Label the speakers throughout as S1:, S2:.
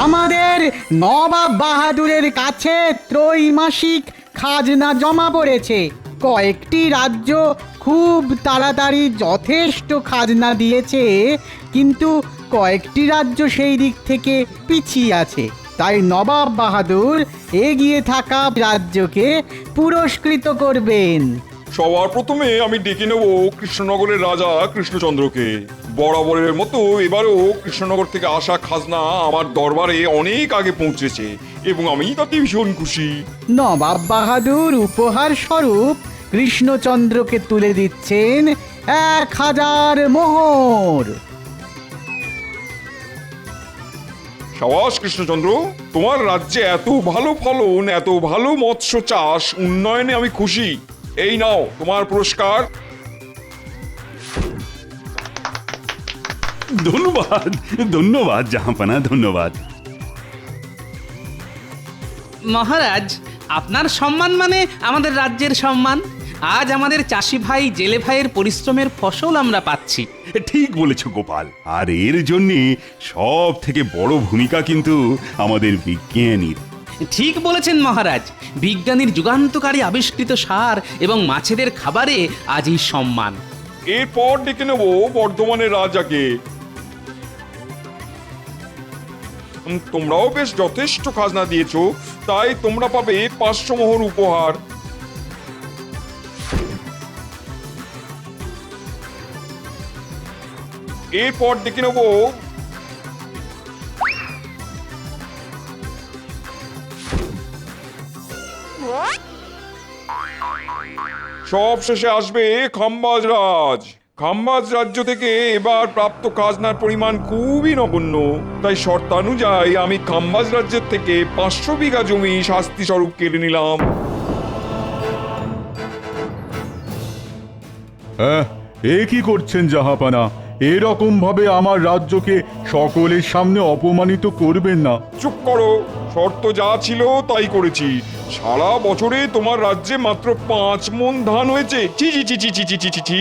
S1: আমাদের নবাব বাহাদুরের কাছে ত্রৈমাসিক খাজনা জমা পড়েছে। কয়েকটি রাজ্য খুব তাড়াতাড়ি যথেষ্ট খাজনা দিয়েছে, কিন্তু কয়েকটি রাজ্য সেই দিক থেকে পিছিয়ে আছে। তাই নবাব বাহাদুর এগিয়ে থাকা রাজ্যকে পুরস্কৃত করবেন।
S2: সবার প্রথমে আমি ডেকে নেব কৃষ্ণনগরের রাজা কৃষ্ণচন্দ্রকে। বরাবরের মতো এবারও কৃষ্ণনগর থেকে আসা খাজনা আমার দরবারে অনেক আগে পৌঁছেছে এবং আমি তাতে ভীষণ খুশি।
S1: নবাব বাহাদুর উপহার স্বরূপ কৃষ্ণচন্দ্রকে তুলে দিচ্ছেন 1000 মোহর।
S2: সাবাস কৃষ্ণচন্দ্র, তোমার রাজ্যে এত ভালো ফলন, এত ভালো মৎস্য চাষ, উন্নয়নে আমি খুশি। এই নাও তোমার পুরস্কার।
S3: ধন্যবাদ ধন্যবাদ জাহাঁপনা, ধন্যবাদ।
S4: মহারাজ, আপনার সম্মান মানে আমাদের রাজ্যের সম্মান। আজ আমাদের চাষি ভাই জেলে ভাইয়ের পরিশ্রমের ফসল আমরা পাচ্ছি।
S3: ঠিক বলেছ গোপাল, আর এর জন্যে সব থেকে বড় ভূমিকা কিন্তু আমাদের বিজ্ঞানীর।
S4: ঠিক বলেছেন মহারাজ, বিজ্ঞানীর যুগান্তকারী আবিষ্কৃত সার এবং মাছেদের খাবারে আজ এই সম্মান।
S2: এরপর ডেকে নেব বর্ধমানের রাজাকে। তোমরাও বেশ যথেষ্ট খাজনা দিয়েছো, তাই তোমরা পাবে 500 মোহর উপহার। এরপর ডেকে নেব সব শেষে আসবে খাম্বাজ রাজ। খাম্বাজ রাজ্য থেকে এবার প্রাপ্ত খাজনার পরিমাণ খুবই নগণ্য, তাই শর্তানুযায়ী আমি খাম্বাজ রাজ্যের থেকে 500 বিঘা জমি শাস্তি স্বরূপ কেড়ে নিলাম।
S5: এ কি করছেন জাহাপানা? এরকম ভাবে আমার রাজ্যকে সকলের সামনে অপমানিত করবেন না।
S2: চুপ করো, শর্ত যা ছিল তাই করেছি। সারা বছরে তোমার রাজ্যে মাত্র 5 মণ ধান হয়েছে। চি চি চি চি চি চি চি চি চি।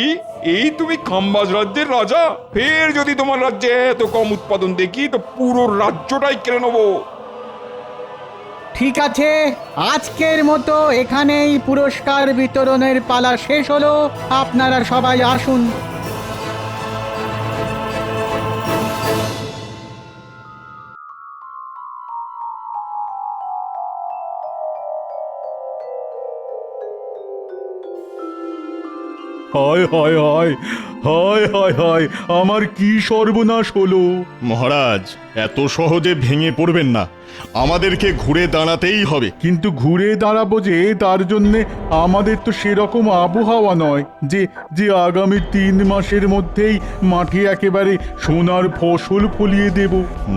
S2: এই তুমি খাম্বাজ রাজ্যের রাজা, ফের যদি তোমার রাজ্যে এত কম উৎপাদন দেখি তো পুরো রাজ্যটাই কেড়ে নেবো।
S1: ঠিক আছে, আজকের মতো এখানেই পুরস্কার বিতরণের পালা শেষ হলো। আপনারা সবাই আসুন।
S5: হায় হায় হায় হায় হায় হায়, আমার কি সর্বনাশ হলো!
S6: মহারাজ, এত সহজে ভেঙে পড়বেন না, আমাদেরকে ঘুরে দাঁড়াতেই হবে।
S5: কিন্তু ঘুরে দাঁড়াবো যে, তার জন্যে আমাদের তো সেরকম আবহাওয়া নয় যে যে আগামী 3 মাসের মধ্যেই মাঠে একেবারে সোনার ফসল ফলিয়ে দেব।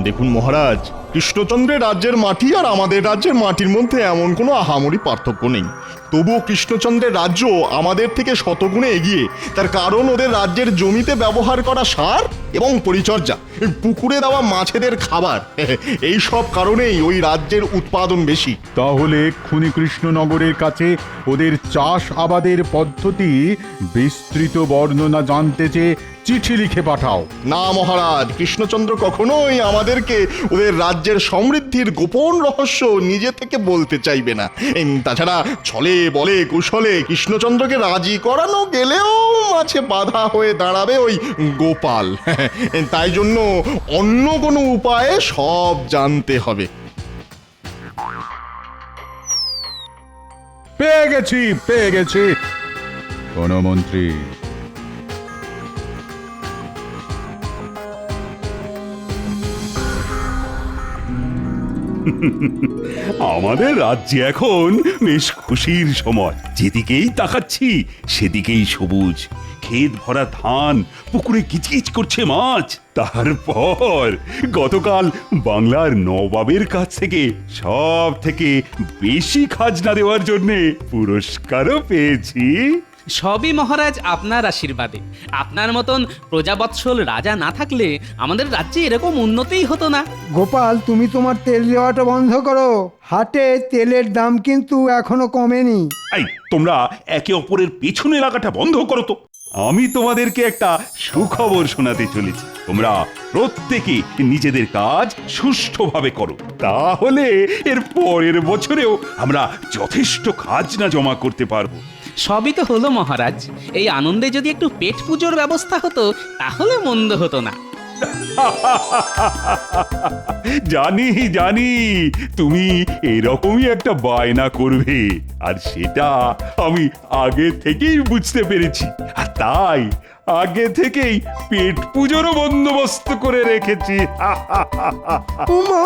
S6: দেখুন মহারাজ, কৃষ্ণচন্দ্রের রাজ্যের মাটি আর আমাদের রাজ্যের মাটির মধ্যে এমন কোনো আহামরি পার্থক্য নেই। তবুও কৃষ্ণচন্দ্রের রাজ্য আমাদের থেকে শতগুণে এগিয়ে। তার কারণ ওদের রাজ্যের জমিতে ব্যবহার করা সার এবং পরিচর্যা, পুকুরে দেওয়া মাছেদের খাবার, এই সব কারণেই ওই রাজ্যের উৎপাদন বেশি।
S5: তাহলে এক্ষুনি কৃষ্ণনগরের কাছে ওদের চাষ আবাদের পদ্ধতি বিস্তৃত বর্ণনা জানতে চেয়ে চিঠি লিখে পাঠাও।
S6: না মহারাজ, কৃষ্ণচন্দ্র কখনোই আমাদেরকে ওদের রাজ্যের সমৃদ্ধির গোপন রহস্য নিজে থেকে বলতে চাইবে না। তাছাড়া ছলে বলে কুশলে কৃষ্ণচন্দ্রকে রাজি করানো গেলেও মাঝে বাধা হয়ে দাঁড়াবে ওই গোপাল। তাই জন্য অন্য কোনো উপায়ে সব জানতে হবে।
S5: পেয়ে গেছি কোন মন্ত্রী।
S3: আমাদের রাজ্যে এখন বেশ খুশির সময়। যেদিকেই তাকাচ্ছি সেদিকেই সবুজ, ক্ষেত ভরা ধান, পুকুরে কিচকিচ করছে মাছ। তারপর গতকাল বাংলার নবাবের কাছ থেকে সব থেকে বেশি খাজনা দেওয়ার জন্য পুরস্কারও পেয়েছি।
S4: সবই মহারাজ আপনার আশীর্বাদে। আপনার মতন প্রজাবৎসল রাজা না থাকলে আমাদের রাজ্যে এরকম উন্নতিই হতো না।
S7: গোপাল, তুমি তোমার তেল দেওয়াটা বন্ধ করো। হাটে তেলের দাম কিন্তু এখনো কমেনি।
S3: এই তোমরা একে অপরের পেছনে লাগাটা বন্ধ করো তো। আমি তোমাদেরকে একটা সুখবর শোনাতে চলেছি। তোমরা প্রত্যেকে নিজেদের কাজ সুষ্ঠুভাবে করো, তাহলে এর পরের বছরেও আমরা যথেষ্ট খাজনা জমা করতে পারবো।
S4: সবই তো হলো মহারাজ, এই আনন্দে যদি একটু পেট পুজোর ব্যবস্থা হতো তাহলে মন্দ হতো না।
S3: জানি জানি তুমি এরকমই একটা বায়না করবে, আর সেটা আমি আগে থেকেই বুঝতে পেরেছি, আর তাই আগে থেকেই পেট পুজোরও বন্দোবস্ত করে রেখেছি।
S8: উমা,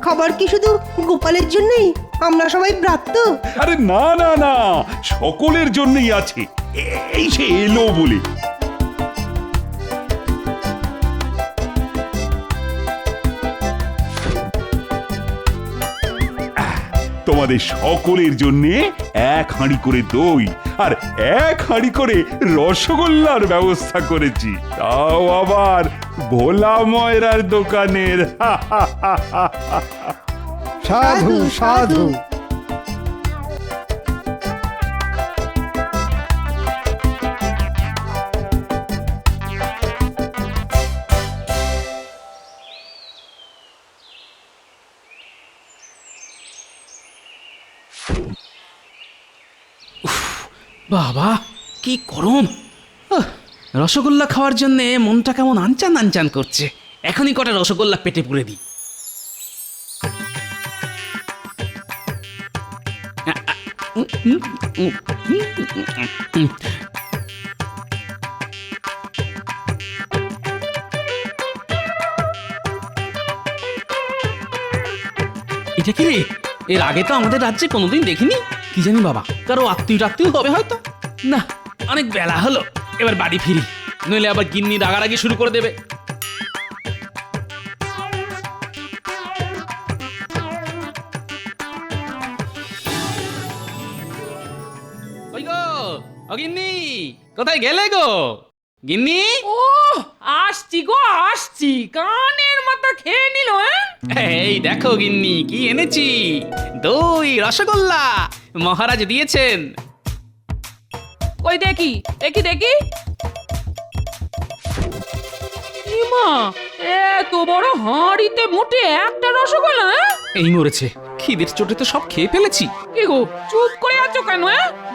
S8: খাবার কি শুধু গোপালের জন্যই? আমরা সবাই ব্রাত্য।
S3: আরে না না না, সকলের জন্যই আছে, এই সে এলো বলে। তোমাদের সকলের জন্য এক হাঁড়ি করে দই আর এক হাঁড়ি করে রসগোল্লার ব্যবস্থা করেছি, তাও আবার ভোলা ময়রার দোকানের।
S7: সাধু সাধু।
S4: বাবা কি গরম! রসগোল্লা খাওয়ার জন্য মনটা কেমন আনচান আনচান করছে। এখনই কটা রসগোল্লা পেটে পুরে দিই। এটা কি রে? এর আগে তো আমাদের রাজ্যে কোনোদিন দেখিনি। কি জানি বাবা, কারো আত্মীয় হবে হয়তো। না, অনেক বেলা হলো, এবার বাড়ি ফিরি, নইলে আবার গিন্নি রাগারাগি শুরু করে দেবে। ওই গো, ও গিন্নি, কোথায় গেলে গো গিন্নি?
S9: ও আসছি গো আসছি, কানের মাথা খেয়ে নিল।
S4: এই দেখো গিন্নি কি এনেছি, দই রসগোল্লা মহারাজ দিয়েছেন।
S9: ওই দেখি দেখি দেখি, ইমা, এত বড় হাঁড়িতে মোটে একটা রসগোল্লা।
S4: এই মরেছে, খিদের চোটে তো সব খেয়ে ফেলেছি।
S9: কি গো চুপ করে আছো কেন?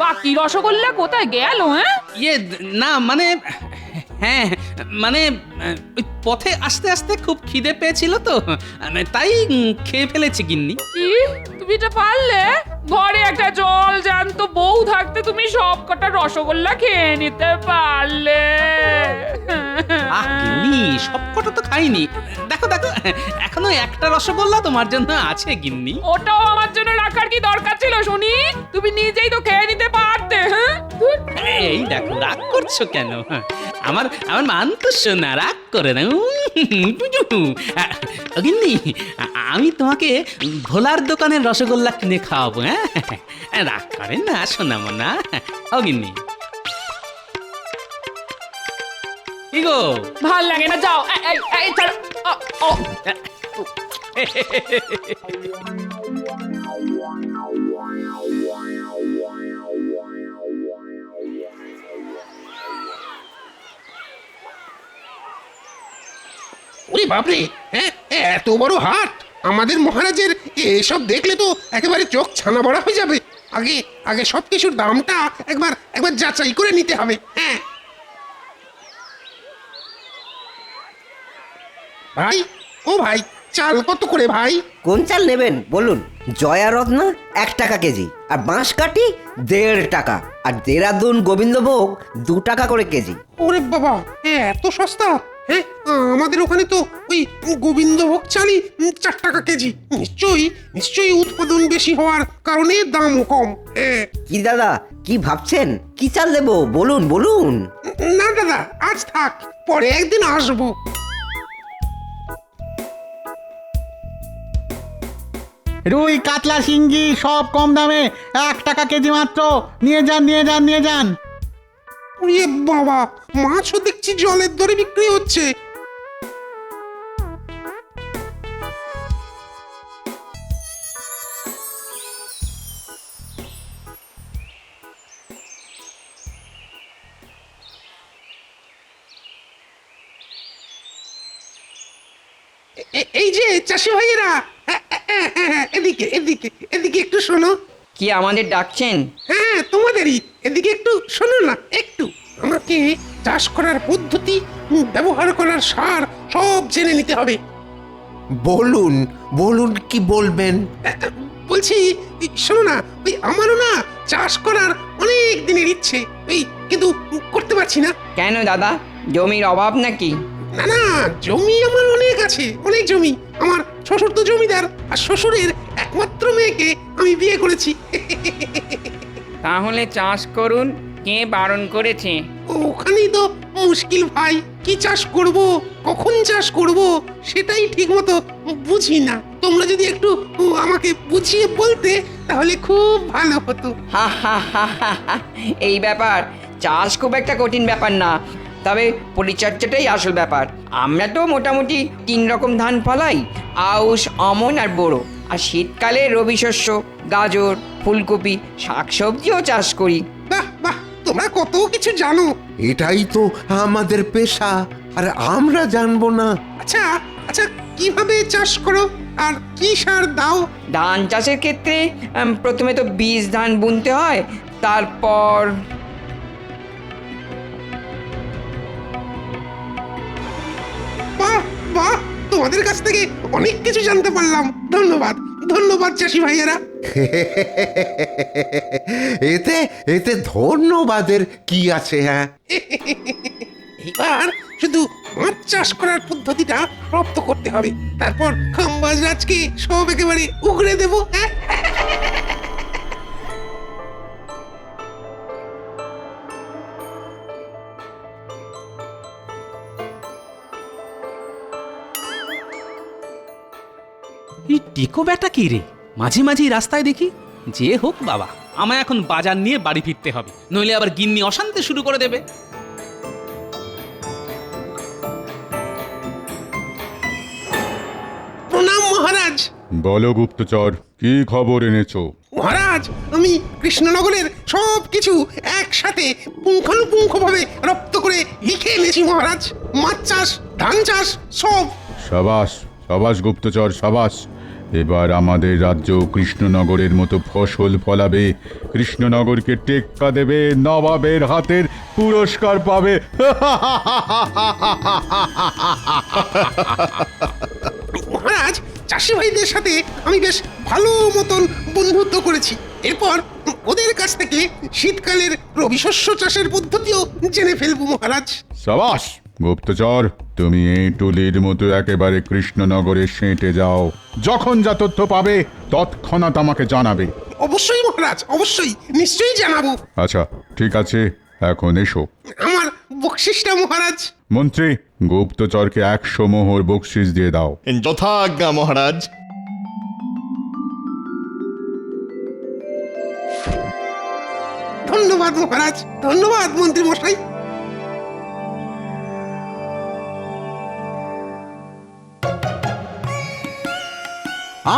S9: বাকি রসগোল্লা কোথায় গেল?
S4: ইয়ে না মানে, হ্যাঁ মানে ওই পথে আস্তে আস্তে খুব খিদে পেয়েছিল তো, তাই খেয়ে ফেলেছি গিন্নি।
S9: কি তুমি এটা পারলে? ঘরে একটা জল জ্যান্ত বউ থাকতে তুমি সব কটা রসগোল্লা খেয়ে নিতে পারলে?
S4: আহ গিন্নি, সব কটা তো খাইনি। দেখো দেখো, এখনো একটা রসগোল্লা তোমার জন্য আছে গিন্নি।
S9: ওটাও আমার জন্য রাখার কি দরকার ছিল শুনি? তুমি নিজেই তো খেয়ে নিতে পারতে।
S4: এই দেখো, রাগ করছো কেন? আমার আমার মান তো শোনা, রাগ করে না। গিন্নি, আমি তোমাকে ভোলার দোকানের রসগোল্লা কিনে খাওয়াবো। হ্যাঁ, রাগ করেন না শোনা মনা। ও গিন্নি, কি গো?
S9: ভাল লাগে না, যাও। এই ছাড়ো। ও
S10: ওরে বাপরে, হ্যাঁ এত বড় হাট! আমাদের মহারাজের এসব দেখলে তো একেবারে চোখ ছানা বড়া হয়ে যাবে। আগে আগে সবকিছুর দামটা একবার একবার যাচাই করে নিতে হবে। হ্যাঁ ভাই, ও ভাই, চাল কত করে ভাই?
S8: কোন চাল নেবেন বলুন? জয়া রত্না 1 টাকা কেজি, আর বাঁশকাঠি 1.5 টাকা, আর দেরাদুন গোবিন্দভোগ 2 টাকা করে কেজি।
S10: ওরে বাবা, এত সস্তা! হ্যাঁ, আমাদের ওখানে তো ওই গোবিন্দভোগ চালই 4 টাকা কেজি। নিশ্চয়ই উৎপাদন বেশি হওয়ার কারণে দামও কম।
S8: কি দাদা, কি ভাবছেন? কি চাল দেবো বলুন বলুন?
S10: না দাদা, আজ থাক, পরে একদিন আসবো।
S1: রুই কাতলা শিঙ্গি সব কম দামে 1 টাকা কেজি মাত্র। নিয়ে যান নিয়ে যান নিয়ে যান।
S10: ওরে বাবা, মাছও দেখছি জলের দরে বিক্রি হচ্ছে। এই যে চাষি ভাইয়েরা, এদিকে এদিকে এদিকে একটু শোনো।
S11: কি আমাদের ডাকছেন?
S10: হ্যাঁ, তোমাদেরই। এদিকে একটু শোনো না, একটু। আমাকে চাষ করার পদ্ধতি, ব্যবহার করার সার সব জেনে নিতে হবে।
S12: বলুন বলুন কি বলবেন?
S10: বলছি, শোনো না, ওই আমারও না চাষ করার অনেক দিনের ইচ্ছে, ওই কিন্তু করতে পারছি না।
S11: কেন দাদা, জমির অভাব নাকি?
S10: না না, জমি আমার অনেক আছে, অনেক জমি। আমার শ্বশুর তো জমিদার, আর শ্বশুরের একমাত্র মেয়েকে আমি বিয়ে করেছি।
S11: তাহলে চাষ করুন, কে বারণ করেছে?
S10: ওখানেই তো মুশকিল ভাই, কি চাষ করব, কখন চাষ করব, সেটাই ঠিক মতো বুঝি না। তোমরা যদি একটু আমাকে বুঝিয়ে বলতে তাহলে খুব ভালো হতো।
S11: হা হা হা হা হা। এই ব্যাপার, চাষ খুব একটা কঠিন ব্যাপার না, তবে পরিচর্যাটাই আসল ব্যাপার। আমরা তো মোটামুটি 3 রকম ধান ফলাই, আউশ, আমন আর বোরো। আর শীতকালে রবি শস্য, গাজর, ফুলকপি, শাকসবজিও চাষ করি।
S10: বাহ বাহ, তোমরা কত কিছু জানো।
S12: এটাই তো আমাদের পেশা, আর আমরা জানবো না?
S10: আচ্ছা আচ্ছা, কিভাবে চাষ করো আর কি সার দাও?
S11: ধান চাষের ক্ষেত্রে প্রথমে তো বীজ ধান বুনতে হয়, তারপর
S10: বাহ বাহ, তোমাদের কাছ থেকে অনেক কিছু জানতে পারলাম। ধন্যবাদ ধন্যবাদ চাষি ভাইয়েরা।
S12: এতে এতে ধন্যবাদের কি আছে? হ্যাঁ,
S10: এবার শুধু মাছ চাষ করার পদ্ধতিটা রপ্ত করতে হবে, তারপর খাম্বাজ রাজকে সব একেবারে উগড়ে দেবো। হ্যাঁ,
S4: এই টিকো ব্যাটা কি রে, মাঝে মাঝে রাস্তায় দেখি। যে হোক বাবা, আমায় এখন বাজার নিয়ে বাড়ি ফিরতে হবে, নইলে আবার গিন্নি অশান্তি শুরু করে দেবে।
S10: প্রণাম মহারাজ।
S5: বলো গুপ্তচর, কি খবর এনেছো?
S10: মহারাজ, আমি কৃষ্ণনগরের সব কিছু একসাথে পুঙ্খানুপুঙ্খভাবে রপ্ত করে লিখে এনেছি মহারাজ। মাছ চাষ, ধান চাষ, সব।
S5: সাবাস সাবাস গুপ্তচর, সাবাস। এবার আমাদের রাজ্য কৃষ্ণনগরের মতো ফসল ফলাবে, কৃষ্ণনগরকে টেক্কা দেবে, নবাবের হাতের পুরস্কার পাবে।
S10: মহারাজ, চাষি ভাইদের সাথে আমি বেশ ভালো মতন বন্ধুত্ব করেছি। এরপর ওদের কাছ থেকে শীতকালের রবি শস্য চাষের পদ্ধতিও জেনে ফেলবো মহারাজ।
S5: সাবাস গুপ্তচর, তুমি এই টুলির মতো একেবারে কৃষ্ণনগরে সেঁটে যাও। যখন যা তথ্য পাবে তৎক্ষণাৎ আমাকে জানাবে।
S10: অবশ্যই মহারাজ, অবশ্যই, নিশ্চয়ই জানাবো।
S5: আচ্ছা ঠিক আছে, এখন এসো।
S10: আমার বকশিসটা মহারাজ।
S5: মন্ত্রী, গুপ্তচরকে 100 মোহর বকশিস দিয়ে দাও।
S6: যথাজ্ঞা মহারাজ।
S10: ধন্যবাদ মহারাজ, ধন্যবাদ মন্ত্রী মশাই।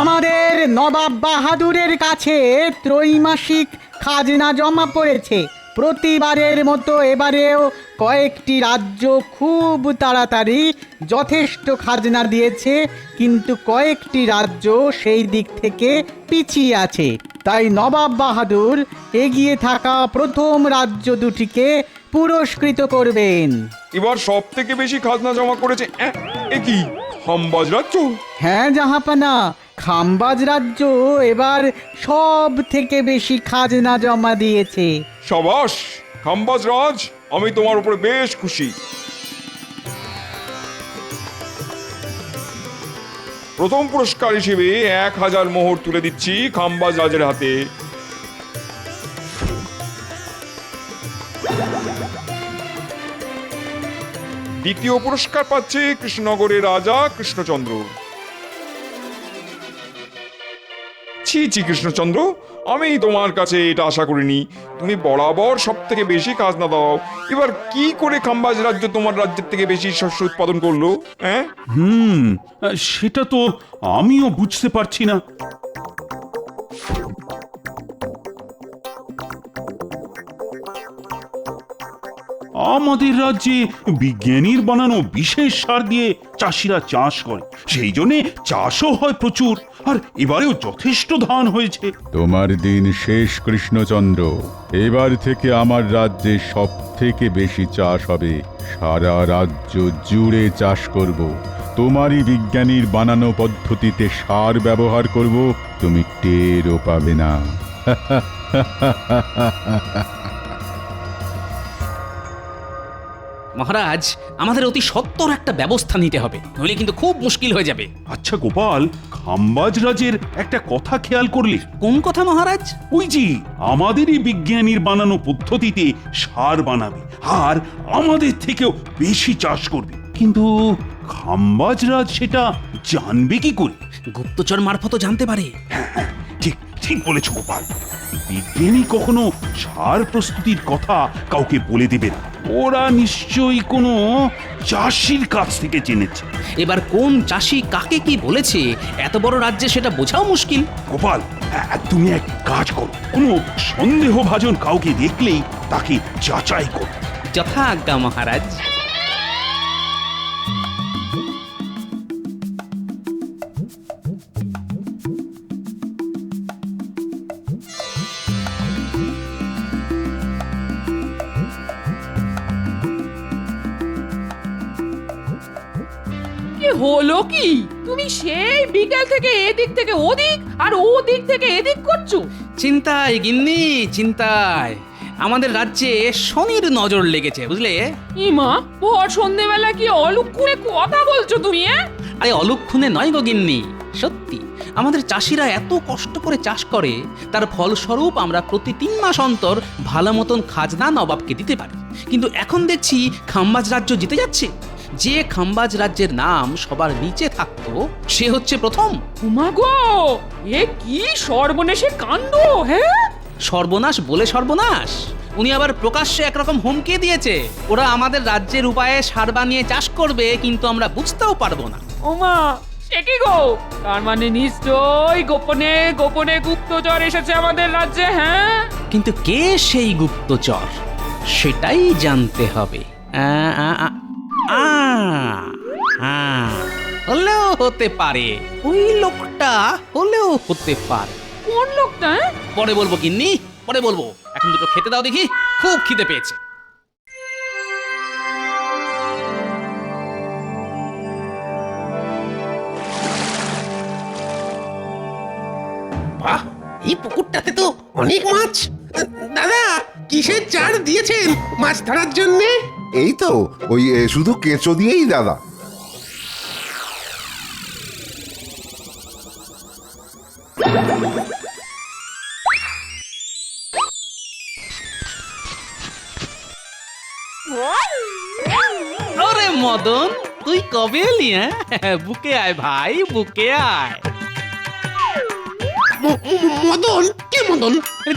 S1: আমাদের নবাব বাহাদুরের কাছে ত্রৈমাসিক খাজনা জমা পড়েছে। প্রতিবারের মতো এবারেও কয়েকটি রাজ্য খুব তাড়াতাড়ি যথেষ্ট খাজনা দিয়েছে, কিন্তু কয়েকটি রাজ্য সেই দিক থেকে পিছিয়ে আছে। তাই নবাব বাহাদুর এগিয়ে থাকা প্রথম রাজ্য দুটিকে পুরস্কৃত করবেন।
S2: এবার সব থেকে বেশি খাজনা জমা করেছে এ কি, খাম্বাজ রাজ্য?
S1: হ্যাঁ জাহাপানা, খাম্বাজ রাজ্য এবার সব থেকে বেশি খাজনা জমা দিয়েছে।
S2: সাবাস খাম্বাজ রাজ, আমি তোমার উপরে বেশ খুশি। প্রথম পুরস্কার হিসেবে 1000 মোহর তুলে দিচ্ছি খাম্বাজ রাজের হাতে। দ্বিতীয় পুরস্কার পাচ্ছে কৃষ্ণনগরের রাজা কৃষ্ণচন্দ্র। ছি ছি কৃষ্ণচন্দ্র, আমি তোমার কাছে এটা আশা করিনি। তুমি বরাবর সব থেকে বেশি খাজনা দাও, এবার কি করে খাম্বাজ রাজ্য তোমার রাজ্যের থেকে বেশি শস্য উৎপাদন করলো? হ্যাঁ,
S3: সেটা তো আমিও বুঝতে পারছি না। আমাদের রাজ্যে বিজ্ঞানীর বানানো বিশেষ সার দিয়ে চাষিরা চাষ করে, সেই জন্যে চাষও হয় প্রচুর, আর এবারেও যথেষ্ট ধান হয়েছে।
S5: তোমার দিন শেষ কৃষ্ণচন্দ্র। এবার থেকে আমার রাজ্যে সব থেকে বেশি চাষ হবে। সারা রাজ্য জুড়ে চাষ করব। তোমারই বিজ্ঞানীর বানানো পদ্ধতিতে সার ব্যবহার করব, তুমি টেরও পাবে না।
S4: মহারাজ, আমাদের অতি সত্বর একটা ব্যবস্থা নিতে হবে, নইলে কিন্তু খুব মুশকিল হয়ে যাবে।
S3: আচ্ছা গোপাল, খাম্বাজ রাজের একটা কথা খেয়াল করলে?
S4: কোন কথা মহারাজ?
S3: ওই যে আমাদেরই বিজ্ঞানীর বানানো পদ্ধতিতে সার বানাবে আর আমাদের থেকেও বেশি চাষ করবে, কিন্তু খাম্বাজ রাজ সেটা জানবে কি করে?
S4: গুপ্তচর মারফতও জানতে পারে।
S3: ঠিক ঠিক বলেছ গোপাল, বিজ্ঞানী কখনো সার প্রস্তুতির কথা কাউকে বলে দেবে না। ওরা নিশ্চয়ই কোনো চাষির কাছ থেকে জেনেছে।
S4: এবার কোন চাষি কাকে কি বলেছে এত বড় রাজ্যে সেটা বোঝাও মুশকিল।
S3: গোপাল, তুমি এক কাজ করো, কোনো সন্দেহভাজন কাউকে দেখলেই তাকে যাচাই করো।
S4: যথা আজ্ঞা মহারাজ।
S9: হলো কি, তুমি সেই বিকেল থেকে এদিক থেকে ওদিক আর ওদিক থেকে এদিক করছো?
S4: চিন্তায় গিন্নি, চিন্তায়। আমাদের রাজ্যে শনির নজর লেগেছে, বুঝলে?
S9: ইমা, ভর সন্ধেবেলা কি অলুক্ষুনে কথা বলছো তুমি?
S4: আরে অলুক্ষুনে নয় গো গিন্নি, সত্যি। আমাদের চাষিরা এত কষ্ট করে চাষ করে, তার ফলস্বরূপ আমরা প্রতি 3 মাস অন্তর ভালো মতন খাজনা নবাবকে দিতে পারি। কিন্তু এখন দেখছি খাম্বাজ রাজ্য জিতে যাচ্ছে। যে খাম্বাজ রাজ্যের নাম সবার নিচে থাকতো সে হচ্ছে প্রথম।
S9: উমা গো, এ কি সর্বনেশে কাণ্ড! হ্যাঁ,
S4: সর্বনাশ বলে সর্বনাশ, উনি আবার প্রকাশ্যে একরকম হুমকি দিয়েছে। ওরা আমাদের রাজ্যের উপায়ে সার বানিয়ে চাষ করবে, কিন্তু আমরা বুঝতেও পারবো না।
S9: ওমা, সে কি গো? তার মানে নিশ্চয়ই গোপনে গোপনে গুপ্তচর এসেছে আমাদের রাজ্যে। হ্যাঁ,
S4: কিন্তু কে সেই গুপ্তচর সেটাই জানতে হবে। হলেও হতে পারে, ওই লোকটা হলেও হতে পারে।
S9: কোন লোকটা?
S4: পরে বলবো গিন্নি, পরে বলবো। এখন দুটো খেতে দাও দেখি, খুব খিদে পেয়েছে।
S10: বাহ, এই পুকুরটাতে তো অনেক মাছ। দাদা, কিসের চার দিয়েছেন মাছ ধরার জন্যে?
S12: এই তো ওই শুধু কেঁচো দিয়েই দাদা।
S4: আরে মদন, তুই কবে এলি? বুকে আয় ভাই, বুকে আয়।
S10: মদন? কে মদন?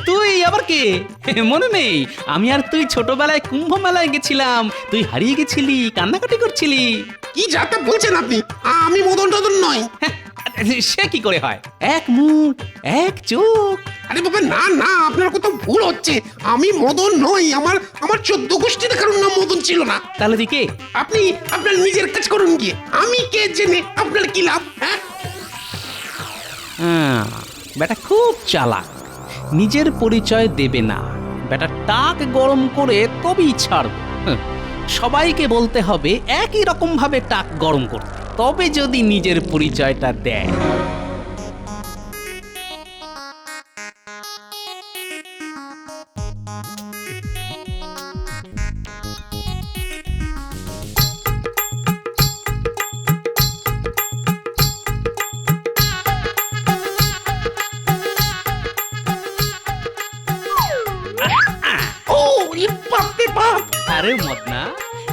S4: তুই আবার কে? মনে নেই? আমি আর তুই ছোটবেলায় কুম্ভ মেলায় গেছিলাম, তুই হারিয়ে গেছিলি, কান্নাকাটি করছিলি।
S10: কি যাতা বলছেন আপনি? আমি মদন টদন নয়।
S4: সে কি করে হয়? এক মুখ, এক চোখ।
S10: আরে বাবা, না না, আপনার কোথাও ভুল হচ্ছে। আমি মদন নই। আমার 14 গোষ্ঠীতে কারোর নাম মদন ছিল না।
S4: তাহলে তুই কে?
S10: আপনি আপনার নিজের কাজ করুন গিয়ে। আমি কে জেনে আপনার কি লাভ?
S4: হ্যাঁ, বেটা খুব চালাক, নিজের পরিচয় দেবে না। বেটা টাক গরম করে তবেই ছাড়ব। সবাইকে বলতে হবে একই রকম ভাবে টাক গরম করতে, তবে যদি নিজের পরিচয়টা দেয়। আরে মদনা,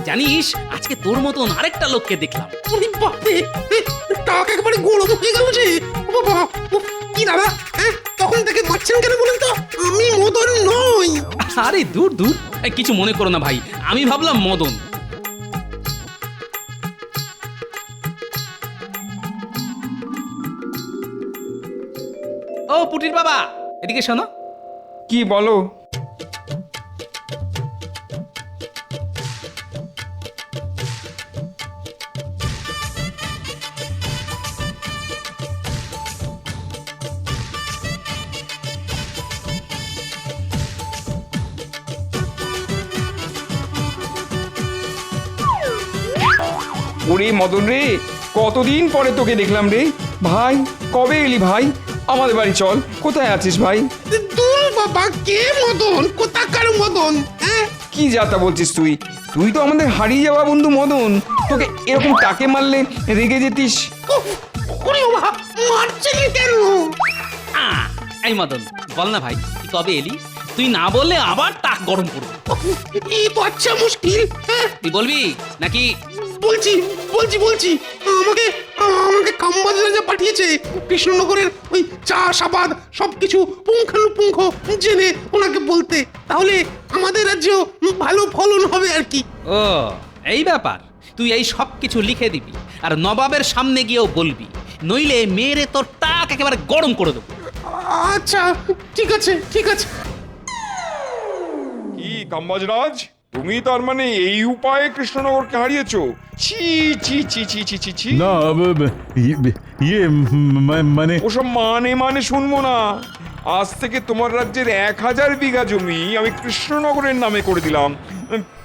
S4: জানিস আজকে তোর মতন আরেকটা লোককে দেখলাম।
S10: টাক একবারে গরম হয়ে গেল যে। বাবা, কি দাদা, তখন থেকে মারছেন কেন বলেন তো? আমি মদন নই।
S4: আরে দূর দূর, কিছু মনে করো না ভাই, আমি ভাবলাম মদন। ও পুটির বাবা, এদিকে শোনো।
S2: কি বলো? ওরে মদন রে, কতদিন পরে তোকে দেখলাম রে ভাই। কবে এলি ভাই? আমাদের বাড়ি চল। কোথায় আছিস ভাই?
S10: দূর বাবা, কে মদন? কোথাকার মদন? হ্যাঁ,
S2: কি যাতা বলছিস তুই? তুই তো আমাদের হারিয়ে যাওয়া বন্ধু মদন। তোকে এরকম টাকে মারলে রেগে যেতিস।
S10: উফ, ওরে বাবা, মারছিলি কেন?
S4: এই মদন, বল না ভাই, তুই কবে এলি? তুই না বললে আবার টাক গরম করবো।
S10: এই তো আচ্ছা মুশকিল। হ্যাঁ,
S4: তুই বলবি নাকি?
S10: বলছি বলছি বলছি আমাকে আমাকে কামবাজ রাজা পাঠিয়েছে কৃষ্ণনগরের ওই চাষাবাদ সবকিছু পুঙ্খানুপুঙ্খ জেনে ওনাকে বলতে। তাহলে আমাদের রাজ্যেও ভালো ফলন হবে আর কি।
S4: ও, এই ব্যাপার। তুই এই সব কিছু লিখে দিবি আর নবাবের সামনে গিয়েও বলবি, নইলে মেরে তোর টাক একেবারে গরম করে দেবো।
S10: আচ্ছা, ঠিক আছে ঠিক আছে।
S2: কি কাম্বাজরাজ, তুমি তার মানে এই উপায়ে কৃষ্ণনগরকে হারিয়েছো? ছি ছি ছি ছি ছি ছি ছি।
S5: না ইয়ে মানে
S2: ওসব মানে শুনবো না। আজ থেকে তোমার রাজ্যের 1000 বিঘা জমি আমি কৃষ্ণনগরের নামে করে দিলাম।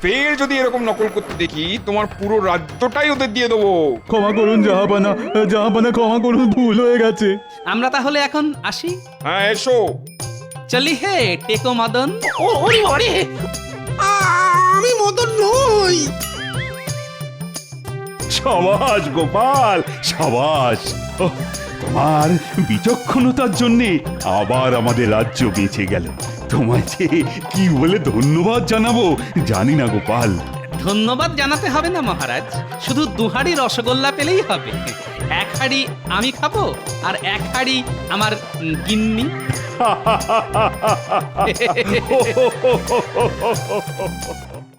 S2: ফের যদি এরকম নকল করতে দেখি, তোমার পুরো রাজ্যটাই ওদের দিয়ে দেবো।
S5: ক্ষমা করুন জাহাপানা, জাহাপানা ক্ষমা করুন, ভুল হয়ে গেছে।
S4: আমরা তাহলে এখন আসি।
S2: হ্যাঁ এসো।
S4: চলি হে টেকো মদন।
S10: ওরে বাবারে, আমি মদন নই।
S3: সাবাস গোপাল, সাবাস। ওহ, তোমার বিচক্ষণতার জন্যে আবার আমাদের রাজ্য বেঁচে গেল। তোমায় যে কি বলে ধন্যবাদ জানাবো জানি না গোপাল।
S4: ধন্যবাদ জানাতে হবে না মহারাজ, শুধু 2 হাঁড়ি রসগোল্লা পেলেই হবে। 1 হাঁড়ি আমি খাবো আর 1 হাঁড়ি আমার গিন্নি।